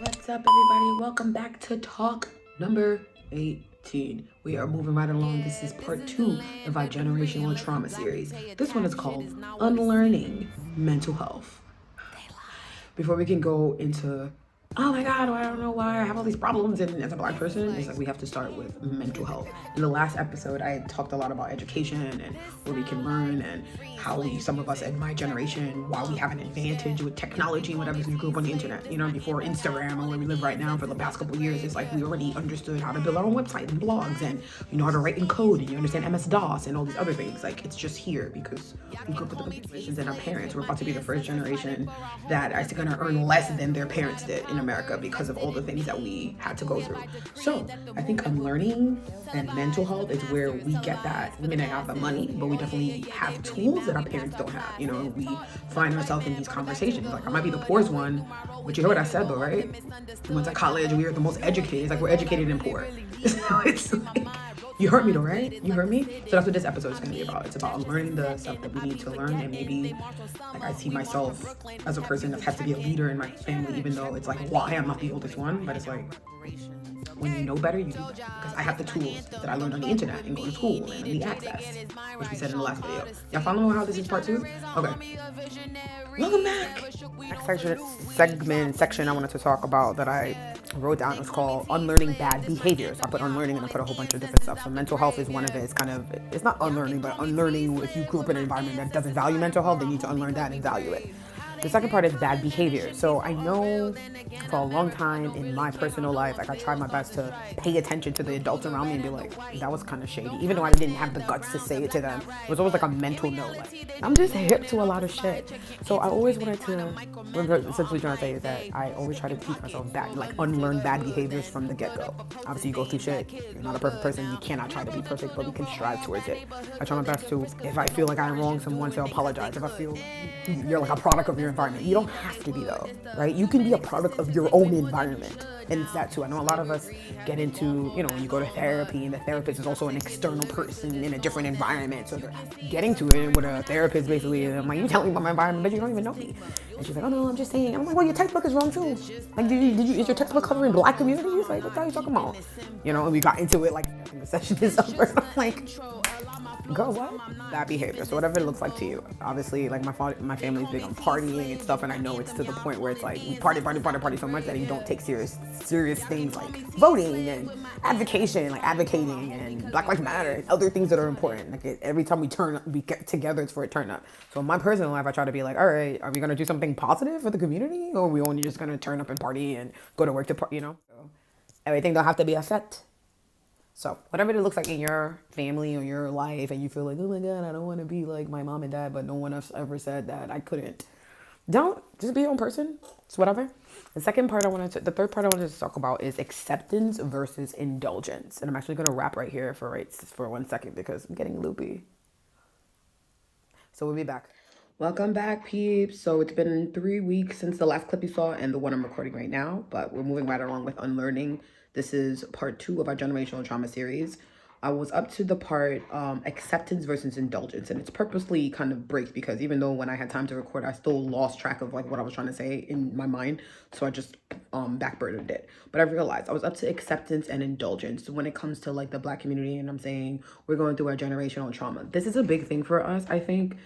What's up, everybody? Welcome back to talk number 18. We are moving right along. This is part 2 of our generational trauma series. This one is called Unlearning Mental Health. Before we can go into, oh my God, I don't know why I have all these problems, and as a Black person, it's like we have to start with mental health. In the last episode, I talked a lot about education and what we can learn and how some of us in my generation, why we have an advantage with technology and whatever, because we grew up on the internet, before Instagram or where we live right now for the past couple of years. It's like we already understood how to build our own website and blogs, and you know how to write in code, and you understand MS-DOS and all these other things. Like, it's just here because we grew up with the generations, and our parents were about to be the first generation that are going to earn less than their parents did in America because of all the things that we had to go through. So I think unlearning and mental health is where we get that. We may not have the money, but we definitely have tools that our parents don't have. We find ourselves in these conversations. Like, I might be the poorest one, but you heard what I said though, right? We went to college, we are the most educated. It's like we're educated and poor. So it's like, you heard me though, right? You heard me? So that's what this episode is going to be about. It's about learning the stuff that we need to learn, and maybe like I see myself as a person that has to be a leader in my family, even though it's like why I'm not the oldest one, but it's like when you know better, you do better. Because I have the tools that I learned on the internet and go to school and the access, which we said in the last video. Y'all follow how this is part 2? Okay. Welcome back. Next section I wanted to talk about that I wrote down was called Unlearning Bad Behaviors. I put unlearning and I put a whole bunch of different stuff. So mental health is one of it. It's not unlearning, but unlearning. If you grew up in an environment that doesn't value mental health, then you need to unlearn that and value it. The second part is bad behavior. So I know for a long time in my personal life, like I tried my best to pay attention to the adults around me and be like, that was kind of shady. Even though I didn't have the guts to say it to them, it was always like a mental note. Like, I'm just hip to a lot of shit. So I always wanted to, what I'm essentially trying to say is that I always try to teach myself bad, like unlearn bad behaviors from the get-go. Obviously you go through shit. You're not a perfect person. You cannot try to be perfect, but we can strive towards it. I try my best to, if I feel like I wronged someone, to apologize. If I feel you're like a product of your environment. You don't have to be though, right? You can be a product of your own environment. And it's that too. I know a lot of us get into, when you go to therapy and the therapist is also an external person in a different environment. So they're getting to it with a therapist basically. And I'm like, you telling me about my environment, but you don't even know me. And she's like, oh no, I'm just saying. I'm like, well, your textbuk is wrong too. Like, is your textbook covering Black communities? Like, what the hell are you talking about? And we got into it like the session is over. I'm like, girl, what? Bad behavior. So whatever it looks like to you. Obviously, like my family's big on partying and stuff, and I know it's to the point where it's like we party so much that you don't take serious things like voting and advocating and Black Lives Matter and other things that are important. Like every time we get together, it's for a turn up. So in my personal life, I try to be like, all right, are we gonna do something positive for the community, or are we only just gonna turn up and party and go to work to party? So everything don't have to be a set. So whatever it looks like in your family or your life, and you feel like, oh my God, I don't want to be like my mom and dad, but no one else ever said that I couldn't. Don't just be your own person. It's whatever. The third part I wanted to talk about is acceptance versus indulgence, and I'm actually gonna wrap right here for 1 second because I'm getting loopy. So we'll be back. Welcome back, peeps. So it's been 3 weeks since the last clip you saw and the one I'm recording right now, but we're moving right along with unlearning. This is part 2 of our generational trauma series. I was up to the part acceptance versus indulgence, and it's purposely kind of breaks because even though when I had time to record, I still lost track of like what I was trying to say in my mind, so I just backburnered it. But I realized I was up to acceptance and indulgence when it comes to like the Black community, and I'm saying we're going through our generational trauma. This is a big thing for us, I think,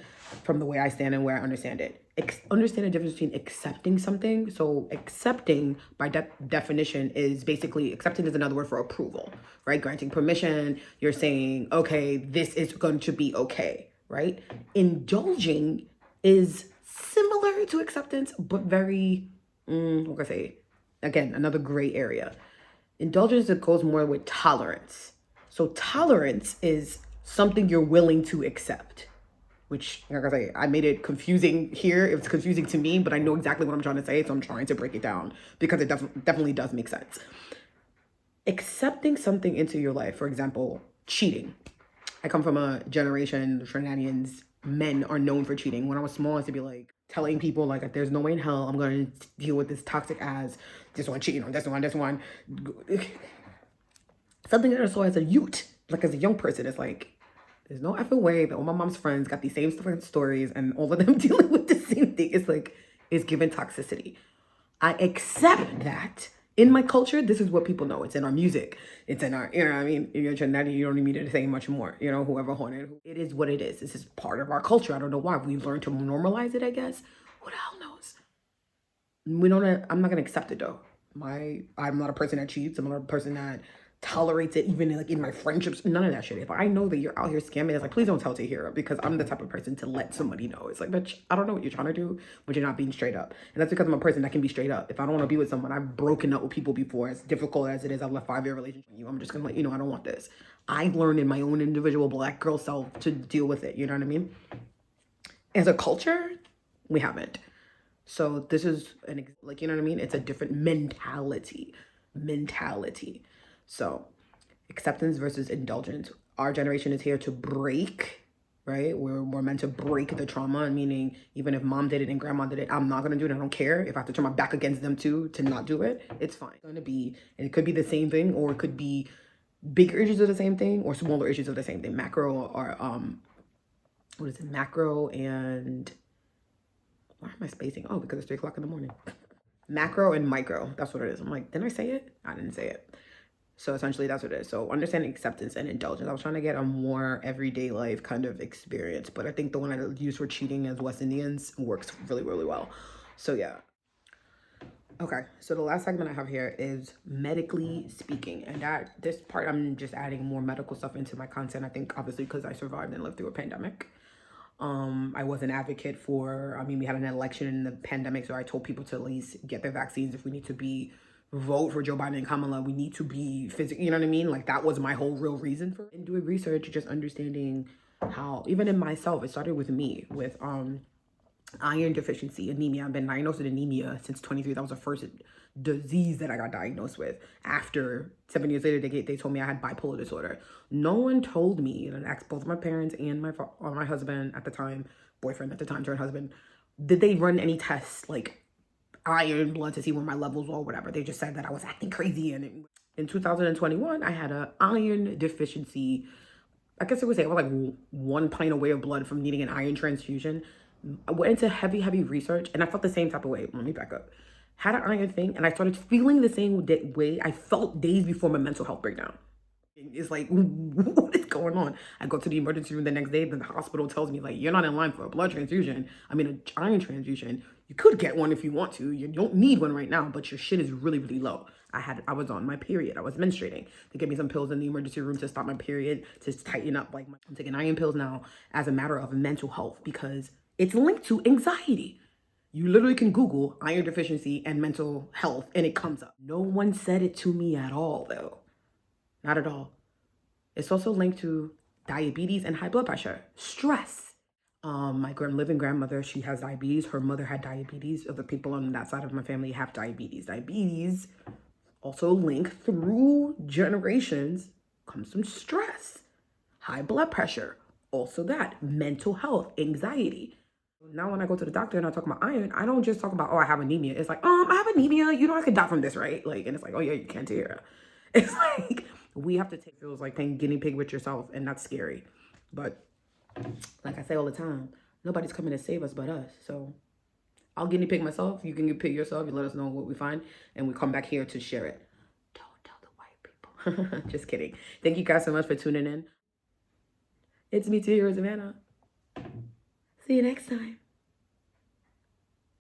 from the way I stand and where I understand it. Understand the difference between accepting something. So accepting by definition is basically, accepting is another word for approval, right? Granting permission. You're saying, okay, this is going to be okay, right? Indulging is similar to acceptance, but very, what can I say? Again, another gray area. Indulgence, it goes more with tolerance. So tolerance is something you're willing to accept. Which, like I say, I made it confusing here. It's confusing to me, but I know exactly what I'm trying to say, so I'm trying to break it down because it definitely does make sense. Accepting something into your life, for example, cheating. I come from a generation, Trinidadians, men are known for cheating. When I was small, I used to be like telling people like, there's no way in hell I'm going to deal with this toxic ass, this one cheating on this one. Something that I saw as a youth, like as a young person, is like, there's no effing way that all my mom's friends got these same stories and all of them dealing with the same thing. It's like, it's given toxicity. I accept that. In my culture, this is what people know. It's in our music. It's in our, you know what I mean? You're Trinidad, you don't need me to say much more. You know, whoever haunted. It is what it is. This is part of our culture. I don't know why. We've learned to normalize it, I guess. Who the hell knows? I'm not gonna accept it though. I'm not a person that cheats. I'm not a person that tolerates it, even like in my friendships. None of that shit. If I know that you're out here scamming, it's like, please don't tell Tahyira, because I'm the type of person to let somebody know. It's like, bitch, I don't know what you're trying to do, but you're not being straight up. And that's because I'm a person that can be straight up. If I don't want to be with someone, I've broken up with people before. As difficult as it is, I've left 5-year relationship with you. I'm just gonna let you know I don't want this. I learned in my own individual Black girl self to deal with it. You know what I mean? As a culture, we haven't. So this is like, you know what I mean? It's a different mentality. So acceptance versus indulgence. Our generation is here to break, right? We're meant to break the trauma, meaning even if mom did it and grandma did it, I'm not gonna do it. I don't care. If I have to turn my back against them too to not do it, it's fine. It's gonna be, and it could be the same thing, or it could be bigger issues of the same thing, or smaller issues of the same thing. Macro or what is it? Macro and why am I spacing? Oh, because it's 3 o'clock in the morning. Macro and micro. That's what it is. I'm like, didn't I say it? I didn't say it. So essentially that's what it is. So understanding acceptance and indulgence. I was trying to get a more everyday life kind of experience, but I think the one I used for cheating as West Indians works really, really well. So yeah. Okay, so the last segment I have here is medically speaking, and this part I'm just adding more medical stuff into my content. I think obviously because I survived and lived through a pandemic. I was an advocate for, I mean, we had an election in the pandemic, so I told people to at least get their vaccines. If we need to vote for Joe Biden and Kamala, we need to be physically, you know what I mean? Like that was my whole real reason for it. And doing research, just understanding how, even in myself, it started with me, with iron deficiency, anemia. I've been diagnosed with anemia since 23. That was the first disease that I got diagnosed with. After 7 years later, they told me I had bipolar disorder. No one told me, and I asked both my parents and my husband at the time, boyfriend at the time, turned husband, did they run any tests like iron blood to see where my levels were or whatever. They just said that I was acting crazy. And in 2021, I had an iron deficiency. I guess it would say I was like 1 pint away of blood from needing an iron transfusion. I went into heavy research and I felt the same type of way. Let me back up. Had an iron thing and I started feeling the same way I felt days before my mental health breakdown. It's like, what is going on? I go to the emergency room the next day, then the hospital tells me, like, you're not in line for a blood transfusion. I mean, an iron transfusion. You could get one if you want to. You don't need one right now, but your shit is really, really low. I was on my period. I was menstruating. They gave me some pills in the emergency room to stop my period, to tighten up. Like, I'm taking iron pills now as a matter of mental health because it's linked to anxiety. You literally can Google iron deficiency and mental health and it comes up. No one said it to me at all, though. Not at all. It's also linked to diabetes and high blood pressure, stress. My living grandmother, she has diabetes. Her mother had diabetes. Other people on that side of my family have diabetes. Diabetes also linked through generations comes from stress, high blood pressure, also that, mental health, anxiety. Now when I go to the doctor and I talk about iron, I don't just talk about, oh, I have anemia. It's like, I have anemia. You know, I could die from this, right? Like, and it's like, oh yeah, you can't hear. It's like, we have to take, feels like playing guinea pig with yourself, and that's scary. But like I say all the time, nobody's coming to save us but us. So I'll guinea pig myself. You can guinea pig yourself. You let us know what we find, and we come back here to share it. Don't tell the white people. Just kidding. Thank you guys so much for tuning in. It's me, Tahyira Savanna. See you next time.